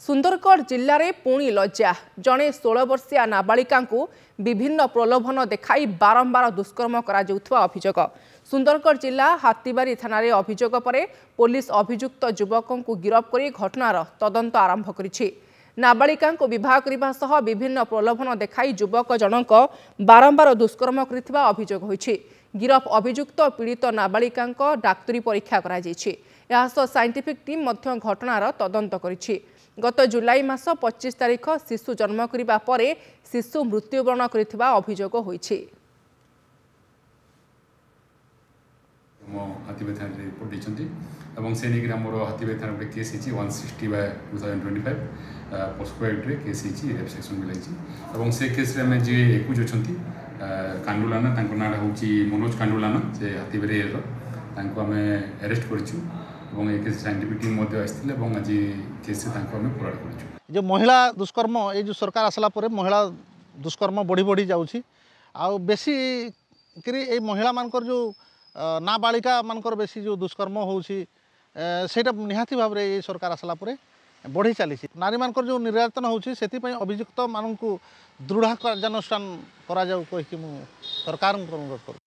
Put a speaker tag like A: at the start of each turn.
A: सुंदरगढ़ जिले में पुणी लज्जा जड़े 16 वर्षीय नाबालिका विभिन्न प्रलोभन देखाई बारंबार दुष्कर्म अभियोग। सुंदरगढ़ जिला हाथीबारी थाना अभियोग पर पुलिस अभियुक्त युवक को गिरफ्त कर घटनार तदंत आरंभ करिछि। नाबालिका विवाह करने सह विभिन्न प्रलोभन देखाई युवक जनक बारंबार दुष्कर्म करथिबा अभियोग होइछि। गिरफ अभियुक्त पीड़ित नाबालिका डाक्तरी परीक्षा कराଯାଇଛି। यासह साइंटिफिक टीम मध्य घटनार तदंत करिछि। गत जुलाई मास 25 तारिख शिशु जन्म करने पर शिशु मृत्युवरण करथिबा अभियोग होइछि।
B: हाथीबारी थाना रिपोर्ट देछंती एवं से निग्रा मोर हाथीबारी थाना पे केस हिची 160/2025 पोस्को एक्ट रे केस हिची रेप सेक्शन मिलाइची एवं से केस रे में जे एकुज अछंती कांडुलाना तांको नाडा होची मनोज कांडुलाना से हाथीबारी रो तांको हमें अरेस्ट करछु एवं ए केस साइंटिफिक टीम मध्ये आस्थिले एवं आज केस से तांको हमें पुराड करछु।
C: जो महिला दुष्कर्म ये जो सरकार आसला पर महिला दुष्कर्म बढ़ी बढ़ी जाउची आ बेसी करी ए महिला मानकर जो नाबालिका मानकर बेसी जो दुष्कर्म होउची सेटा निहाती भाव रे ये सरकार आसला पर बढ़ी चली। नारी मानकर जो निर्यातन होउची सेति पई अभियुक्त मानकु दृढ़ कार्यानुष्ठान करा जाउ कहि कि सरकार अनुरोध करू।